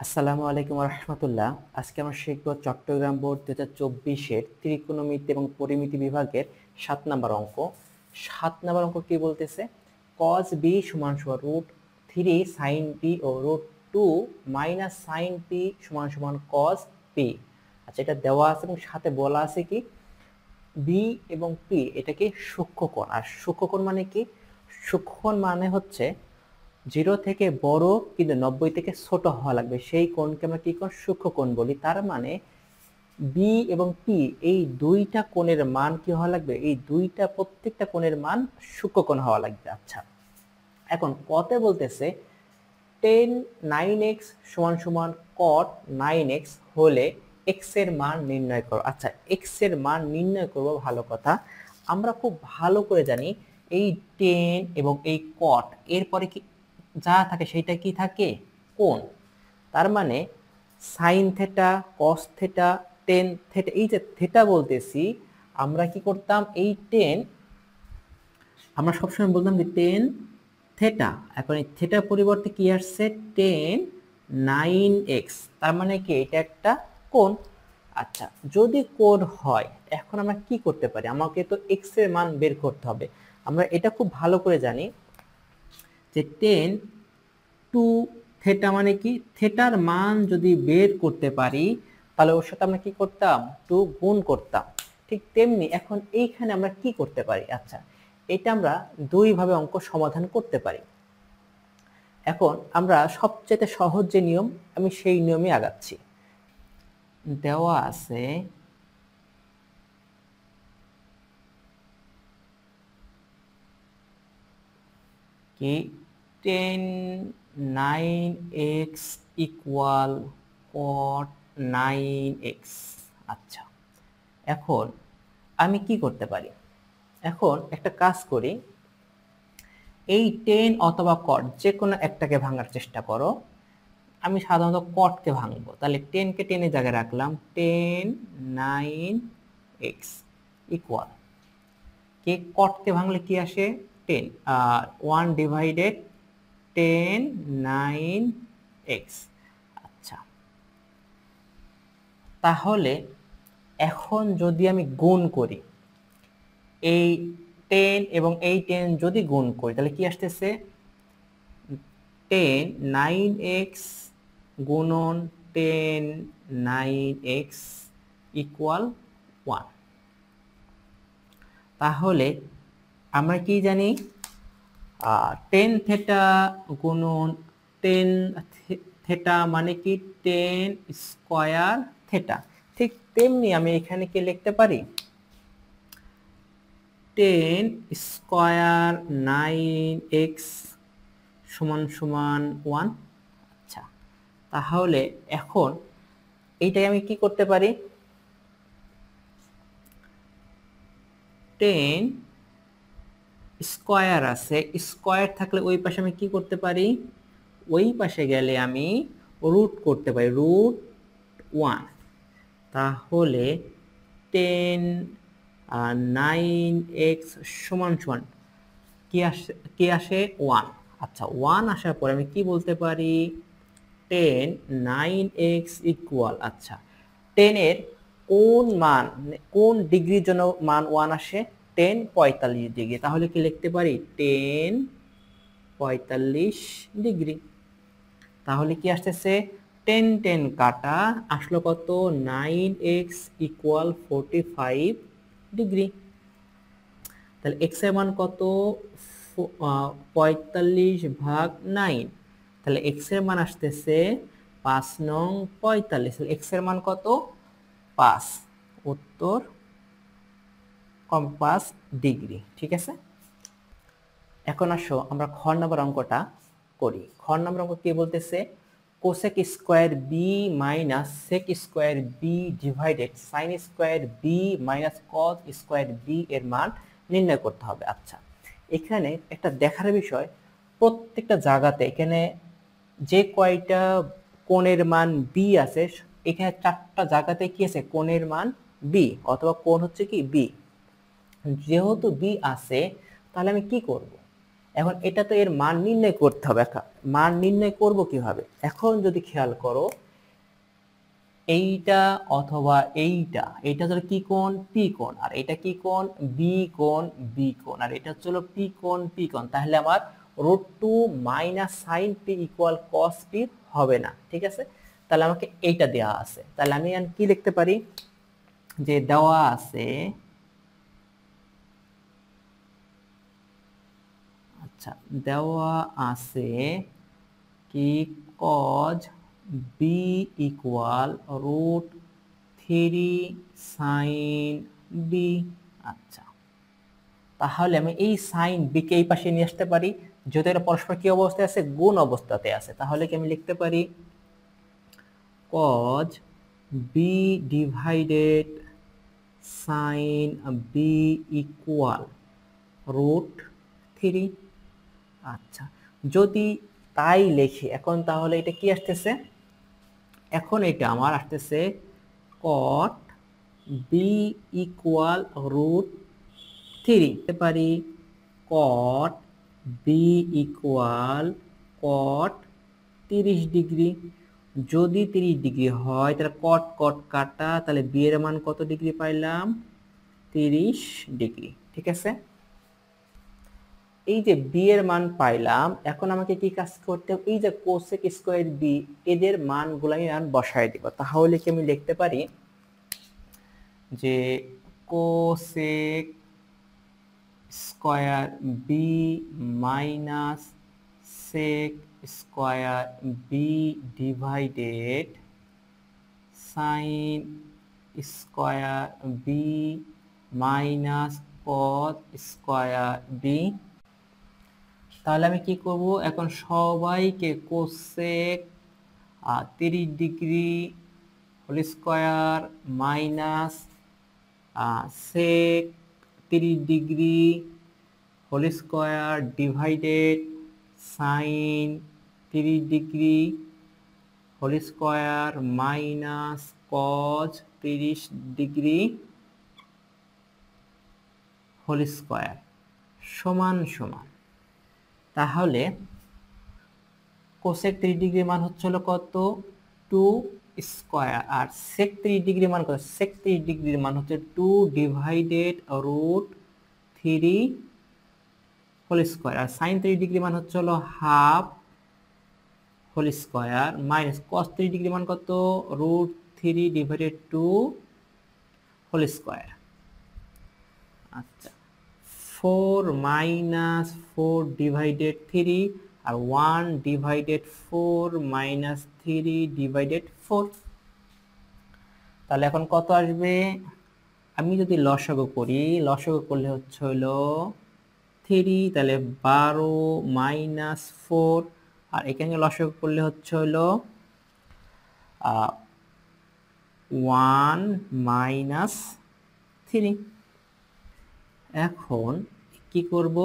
আসসালামু আলাইকুম রহমতুল্লাহ। আজকে আমরা শিখব চট্টগ্রাম বোর্ড 2024-এর ত্রিকোণমিতি এবং পরিমিতি বিভাগের 7 নম্বর অঙ্ক। 7 নম্বর অঙ্ক কি বলতেছে? cos b সমান সমান √3 sin b ও √2 মাইনাস sin b সমান সমান cos b। আচ্ছা, এটা দেওয়া আছে এবং সাথে বলা আছে কি b এবং p এটাকে সূক্ষ্মকোণ। আর সূক্ষ্মকোণ মানে কি? সূক্ষ্মকোণ মানে হচ্ছে 0 থেকে বড় কিন্তু 90 থেকে ছোট হওয়া লাগবে, সেই কোণকে আমরা কি কোণ? সূক্ষ্মকোণ বলি। তার মানে বি এবং পি এই দুইটা কোণের মান কি হওয়া লাগবে? এই দুইটা প্রত্যেকটা কোণের মান সূক্ষ্মকোণ হওয়া লাগবে। আচ্ছা, এখন কতে বলতেছে tan 9x সমান সমান cot 9x হলে x এর মান নির্ণয় করো। আচ্ছা, x এর মান নির্ণয় করব, ভালো কথা। আমরা খুব ভালো করে জানি এই tan এবং এই cot এরপরে কি যা থাকে সেটা কি থাকে? কোণ। তার মানে sin theta, cos theta, tan theta, এই যে থিটা বলতেছি আমরা কি করতাম? এই tan আমরা সবসময় বলতাম যে টেন থেটা। এখন এই থেটার পরিবর্তে কি আসছে? Ten 9x। তার মানে কি এটা একটা কোণ। আচ্ছা, যদি কোণ হয় এখন আমরা কি করতে পারি? আমাকে তো x এর মান বের করতে হবে। আমরা এটা খুব ভালো করে জানি যে টেন টু থেটা মানে কি? থেটার মান যদি বের করতে পারি তাহলে ওর সাথে আমরা কি করতাম? টু গুণ করতাম। ঠিক তেমনি এখন এইখানে আমরা কি করতে পারি? আচ্ছা, এটা আমরা দুই ভাবে অঙ্ক সমাধান করতে পারি। এখন আমরা সবচেয়ে সহজ যে নিয়ম, আমি সেই নিয়মে আগাচ্ছি। দেওয়া আছে কি tan 9x equal cot 9x। আচ্ছা, এখন আমি কি করতে পারি? এখন একটা কাজ করি, এই tan অথবা cot যে কোনো একটাকে ভাঙার চেষ্টা করো। আমি সাধারণত cot কে ভাঙবো, তাহলে 10 কে 10 এর জায়গায় রাখলাম, tan 9x ইকুয়াল কে cot কে ভাঙলে কি আসে? 10 আর 1 ডিভাইডেড tan 9x। আচ্ছা, তাহলে এখন যদি আমি গুণ করি, এই 10 এবং এই 10 যদি গুণ করি তাহলে কি আসতেছে? 10 9x গুণন 10 9x ইকুয়াল 1। তাহলে আমরা কি জানি? 10 থেটা গুণন 10 থেটা মানে কি? 10 স্কয়ার থেটা। ঠিক তেমনি আমি এখানে কি লিখতে পারি? 10 স্কয়ার 9x সমান সমান 1। আচ্ছা, তাহলে এখন এইটাই আমি কি করতে পারি? 10 স্কয়ার আছে, স্কয়ার থাকলে ওই পাশে আমি কি করতে পারি? ওই পাশে গেলে আমি রুট করতে পারি, √1। তাহলে 10 9x সমান সমান কি আসে? 1। আচ্ছা, 1 আসার পরে আমি কি বলতে পারি? 10 9x ইকুয়াল, আচ্ছা 10 এর কোন মান, কোন ডিগ্রির জন্য মান 1 আসে? 10 45 ডিগ্রি। তাহলে কি লিখতে পারি? 10 45 ডিগ্রি। তাহলে কি আসতেছে? 10 10 কাটা, আসলো কত? 9x equal 45 degree. তাহলে x এর মান কত? 45 ভাগ 9। তাহলে x এর মান আসতেছে 5 নং 45। তাহলে x এর মান কত? 5। উত্তর 5 ডিগ্রি। ঠিক আছে, এখন আসো আমরা খ নম্বর অঙ্কটা করি। খ নম্বর অঙ্ক কি বলতেছে? Cosec square B minus sec square B divided sine square B minus cos square B এর মান নির্ণয় করতে হবে। আচ্ছা, এখানে একটা দেখার বিষয়, প্রত্যেকটা জায়গাতে এখানে যে কয়টা কোণের মান বি আছে, এখানে 4টা জায়গাতে কি আছে? কোণের মান বি অথবা কোণ হচ্ছে কি বি। যেহেতু বি আছে তাহলে আমি কি করব? এখন এটা তো এর মান নির্ণয় করতে হবে। মান নির্ণয় করব কিভাবে? এখন যদি খেয়াল করো, এইটা অথবা এইটা হলো কি কোণ? পি কোণ। আর এটা কি কোণ? বি কোণ, বি কোণ। আর এটা হলো পি কোণ, পি কোণ। তাহলে আমার √2 মাইনাস সাইন পি ইকুয়াল কস পি হবে না, ঠিক আছে? তাহলে আমাকে এইটা দেওয়া আছে। তাহলে আমি কি লিখতে পারি? যে দেওয়া আছে, আচ্ছা, দেওয়া আছে কি cos B equal √3 sine B. আচ্ছা, তাহলে আমি এই সাইন বি কে এই পাশে নিয়ে আসতে পারি, যেহেতু এটা পরস্পর কি অবস্থায় আছে? গুণ অবস্থাতে আছে। তাহলে কি আমি লিখতে পারি cos B divided sine B equal √3। আচ্ছা, যদি তাই লেখি এখন, তাহলে এটা কি আসতেছে? এখন এটা আমার আসতেছে কট বি ইকুয়াল √3 লিখতে পারি cot B equal cot 30 degree. যদি 30 ডিগ্রি হয় তাহলে কট কট কাটা, তাহলে বি এর মান কত ডিগ্রি পাইলাম? 30 ডিগ্রি, ঠিক আছে? এই যে বি এর মান পাইলাম, এখন আমাকে কি কাজ করতে হবে? এই যে কোসেক স্কয়ার বি, এদের মানগুলো আমি বসায় দিব। তাহলে কি আমি লিখতে পারি যে cosec square B minus sec square B divided sine square B minus cos square B. তাহলে আমি কি করব? এখন সবাইকে cosec 30 degree whole square minus sec 30 degree whole square divided sine 30 degree whole square minus cos 30 degree whole square সমান সমান। তাহলে cosec 30 degree মান হচ্ছে হলো কত? 2 স্কয়ার। আর সেক 30 ডিগ্রি মান কত? সেক 30 ডিগ্রির মান হচ্ছে 2 ডিভাইডেড √3 হোল স্কয়ার। আর সাইন 30 ডিগ্রি মান হচ্ছে হলো half whole square minus cos 30 degree মান কত? √3 ডিভাইডেড 2 হোল স্কয়ার। আচ্ছা, 4 মাইনাস 4 ডিভাইডেড 3 আর 1 ডিভাইডেড 4 মাইনাস 3 ডিভাইডেড 4। তাহলে এখন কত আসবে? আমি যদি লসাগু করি, লসাগু করলে হচ্ছে হলো 3, তাহলে 12 মাইনাস 4, আর এখানে লসাগু করলে হচ্ছে হলো 1 মাইনাস 3। এখন কি করব?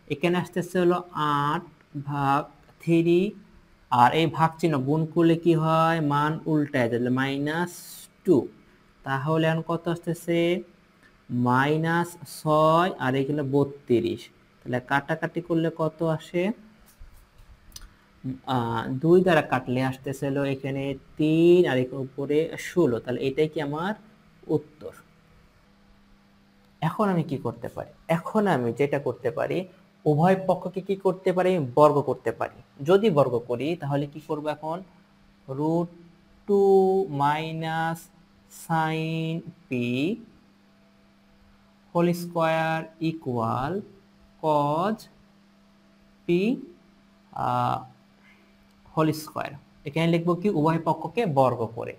এখানে আসতেছে হলো 8 ভাগ 3, আর এই ভাগ চিহ্ন গুণ করলে কি হয়? মান উল্টায় যাবে, -2। তাহলে এখন কত আসতেছে? -6 আর এখানে 32। তাহলে কাটাকাটি করলে কত আসে? 2 দ্বারা কাটলে আসতেছে হলো এখানে 3 আর এখানে উপরে 16। তাহলে এটাই কি আমার উত্তর। এখন আমি কি করতে পারি? এখন আমি যেটা করতে পারি, উভয় পক্ষকে কি করতে পারি? বর্গ করতে পারি। যদি বর্গ করি তাহলে কি করব? এখন √2 minus sine P whole square equal cos P whole square. এখানে লিখবো কি? উভয় পক্ষকে বর্গ করে।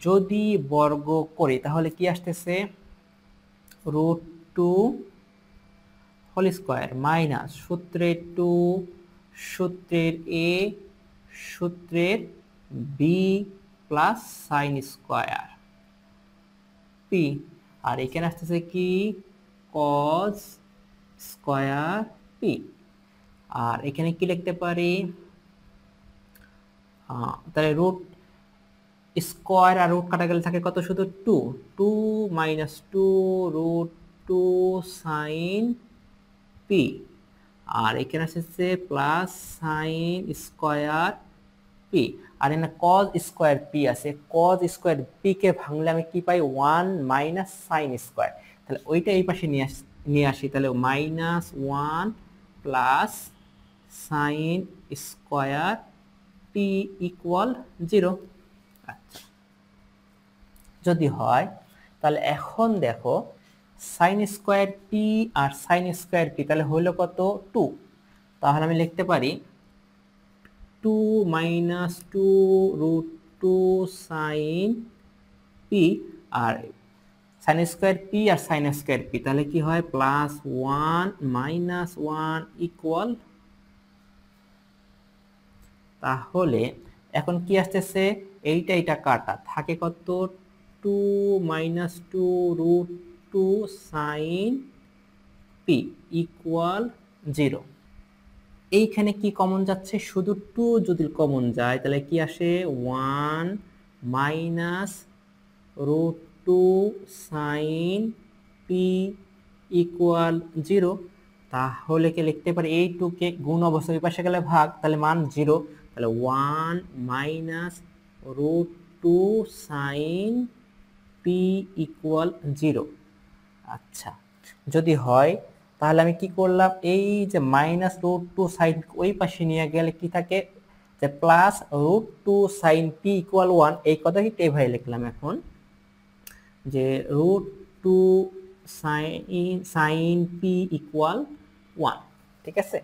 যদি বর্গ করি তাহলে কি আসতেছে? √2 হোল স্কয়ার মাইনাস সূত্রের 2, সূত্রের a, সূত্রের b plus sine square p। আর এখানে আসতেছে কি? কস স্কয়ার p। আর এখানে কি লিখতে পারি? তাহলে রুট স্কয়ার আর রুট কাটা গেলে থাকে কত? শুধু 2। 2 মাইনাস 2 √2 সাইন পি আর এখানে আসছে প্লাস সাইন স্কয়ার পি, আর এখানে কজ স্কয়ার পি আছে। কজ স্কয়ার পি কে ভাঙলে আমি কি পাই? 1 মাইনাস সাইন স্কয়ার। তাহলে ওইটা এই পাশে নিয়ে আসি, তাহলে minus 1 plus sine square P equal 0। আচ্ছা, যদি হয় তাহলে এখন দেখো sine square P R sine square P তাহলে হলো কত? 2। তাহলে আমি লিখতে পারি 2 মাইনাস 2 রুট 2 সাইন পি, আর sine square P R sine square P তাহলে কি হয়? Plus 1 minus 1 equal. তাহলে এখন কি আসতেছে? এইটা কাটা থাকে কত? 2 minus 2 root 2 sine P equal 0। এইখানে কি কমন যাচ্ছে? শুধু 2 যদি কমন যায় তাহলে কি আসে? 1 minus root 2 sine P equal 0। তাহলে কি লিখতে পারি এই 2 কে গুণ অবস্থা ওই পাশে গেলে ভাগ, তাহলে মান 0। তাহলে 1 minus root 2 sine P equal 0। আচ্ছা, যদি হয় তাহলে আমি কি করলাম? এই যে মাইনাস রুট 2 সাইন ওই পাশে নিয়ে গেলে কি থাকে? যে plus root 2 sine P equal 1, এই কথাটি এইভাবে লিখলাম এখন যে রুট 2 সাইন পি ইকুয়াল 1। ঠিক আছে,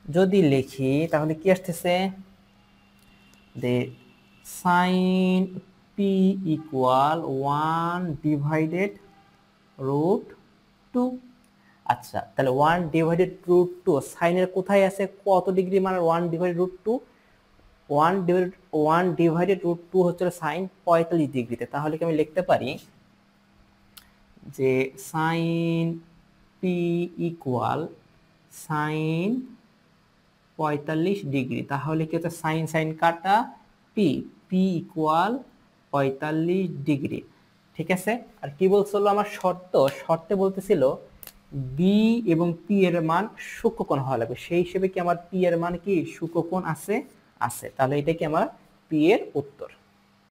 যদি লিখি তাহলে কি আসতেছে? যে sine P equal 1 divided root 2। আচ্ছা, তাহলে 1 ডিভাইডেড রুট 2 সাইনের কোথায় আছে? কত ডিগ্রি মানে 1 ডিভাইডেড রুট 2? 1 ডিভাইডেড রুট 2 হচ্ছে সাইন 45 ডিগ্রিতে। তাহলে কি আমি লিখতে পারি যে sine P equal sine 45 degree. তাহলে কি হচ্ছে? সাইন সাইন কাটা, পি পি ইকুয়াল 45 ডিগ্রি। ঠিক আছে, আর কি বলছিল আমার শর্তে বলতেছিল বি এবং পি এর মান সূক্ষ্মকোণ হওয়া লাগবে। সেই হিসেবে কি আমার পি এর মান কি সূক্ষ্মকোণ আছে? তাহলে এটা কি আমার পি এর উত্তর।